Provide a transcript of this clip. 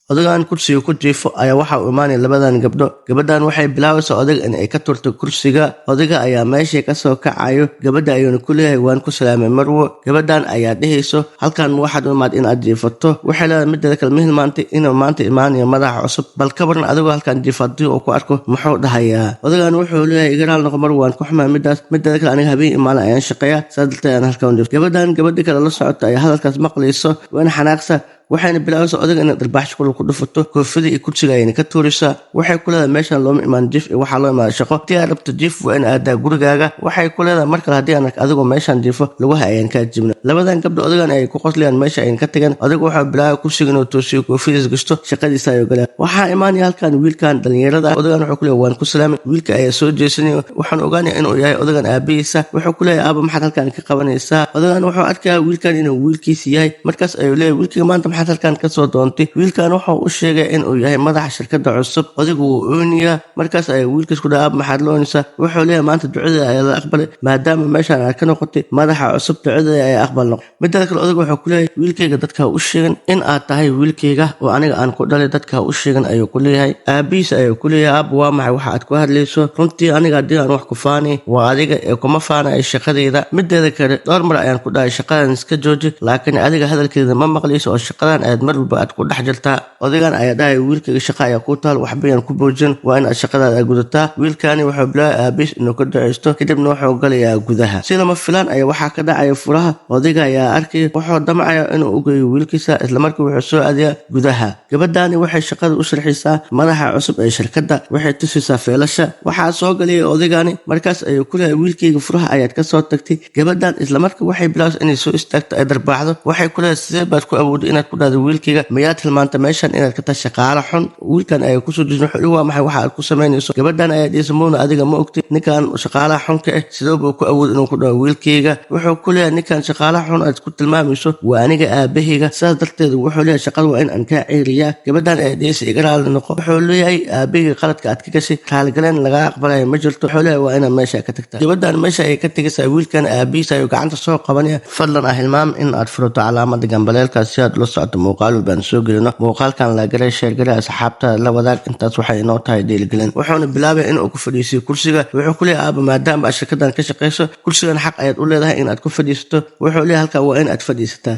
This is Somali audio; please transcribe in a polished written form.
odagaan kursiga ku jiifo ayaa waxa uu imaanaya labadan gabdho. Gabadhan waxay bilaabaysaa odaga in ay ka turto kursiga. Odaga ayaa meesha ka soo kacayo, gabadha ayuuna ku leeyahay waan ku salaamay Marwo. Gabadhan ayaa dhehayso halkan waxaad u imaad in aad jiifato. Waxay leedahay midda kale maanta imaanayo madaxa cusub, bal ka waran adigoo halkan jiifadii oo ku arko muxuu dhahayaa. Odagaan wuxuu leeyahay igaraal noqo Marwo, waan ku xumaa middaas. Midda kale aniga habeen imaan ayaan shaqeeyaa, saadalta ayaan halkan jiifto. Gabadhan gabadha kale la socota ayaa hadalkaas maqlayso, waana xanaaqsan. waxayna bilaabaysaa odaga inaad darbaax shaqo ku dhufato, koofida iyo kursiga ayna ka tuurisaa. waxay ku leedahay meeshan looma imaan jif ee waxaa loo imaan shaqo. haddii aad rabto jif waa in aadaa gurigaaga. waxay ku leedahay mar kale haddii aan adigoo meeshan jifo lugaha ayaan kaa jibna. labadan gabdho odagan ay ku qoslayaan meesha ayna ka tagan. odaga waxaa bilaabay kursiga inuu toosiyo, koofidiis gashto, shaqadiisa ayuu galaa. waxaa imaanaya halkan wiilkan dhalinyarada ah. odagan wuxuu ku leeyahay waan ku salaamay. wiilka ayaa soo jeesanaya, waxaan ogaanaya inuu yahay odagan aabihiisa. wuxuu ku leeyahay aaba maxaad halkan ka qabanaysaa. odagan wuxuu arkayaa wiilkan inuu wiilkiisa yahay. markaas ayuu leeyahay wiilkiga maanta maxaad halkan ka soo doontay. wiilkan wuxuu u sheegay inuu yahay madaxa shirkadda cusub. odigu wuu oonayaa. markaas ayuu wiilkiis ku dhahay aaba maxaad loonaysaa. wuxuu leeyahay maanta ducada ayaa la aqbalay, maadaama meeshan aad ka noqotay madaxa cusub, ducada ayaa aqbal noqon. midda kale odagu wuxuu ku leeyahay wiilkayga dadka u sheegan in aad tahay wiilkayga oo aniga aan ku dhalay, dadka u sheegan ayuu ku leeyahay. aabihiis ayuu ku leeyahay aaba waa maxay waxa aad ku hadlayso. runtii aniga haddii aan wax ku faanay waa adiga ee kuma faanayo shaqadayda. mideeda kale dhowr mar ayaan ku dhahay shaqadan iska jooji, laakiin adiga hadalkeeda ma maqlayso oo shaqadan aad mar walba aad ku dhex jirtaa. odagan ayaa dhahay wiilkayga shaqa ayaa ku taal, waxbayaan ku boojin, waa in aad shaqadaada gudataa. wiilkani wuxuu bilaabay aabihiis inuu ka duceysto, kadibna wuxuu galayaa gudaha. si lama filaan ayaa waxaa ka dhacaya furaha. odayga ayaa arkaya, wuxuu damcaya inuu u geeyo wiilkiisa, islamarkii wuxuu soo aadayaa gudaha. gabadhani waxay shaqada u sharxisaa madaxa cusub ee shirkadda, waxay tusisaa feelasha. waxaa soo galaya odaygani, markaas ayuu ku leeyahay wiilkayga furaha ayaad ka soo tagtay. gabadhan islamarkii waxay bilaabaysaa inay soo istaagto ay darbaaxdo. waxay ku leedahay sidee baad ku awooday inaad ku dhahdo wiilkayga, miyaad tilmaanta meeshan inaad ka tahay shaqaale xun. wiilkan ayaa kusoo dejin wuxuu waa maxay waxa aad ku samaynayso. gabadhan ayaa dhiisa muuna adiga ma ogtid ninkan shaqaalaha xunka ah sidoo buu ku awood inuu ku dhaho wiilkayga. wuxuu ku leeyahay ninkan shaqaalaha xun aad ku tilmaamayso waa aniga aabahayga, sidaas darteed wuxuu leeyahay shaqada waa in aan kaa ceeriyaa. gabadhan ayaa dhiisa iga raali noqo. wuxuu leeyahay aabahayga qaladka aad ka gashay raaligaleen lagaa aqbalayo ma jirto. wuxuu leeyahay waa inaad meesha ka tagtaa. gabadhan meesha ay ka tegaysaa. wiilkan aabihiisa ayuu gacanta soo qabanaya. fadlan ah hilmaam in aad furato calaamada gambaleelkaas si aad ula socoto muuqaal baan soo gelino. muuqaalkan la galay sheer galay asxaabta la wadaag. intaas waxay inoo tahay dhiirigelin. wuxuuna bilaabay inuu ku fadhiisiyo kursiga. wuxuu ku leeyahay aaba maadaama aad shirkadan ka shaqayso kursigan xaq ayaad u leedahay in aad ku fadhiisato. wuxuu leeyahay halkan waa in aad fadhiisataa.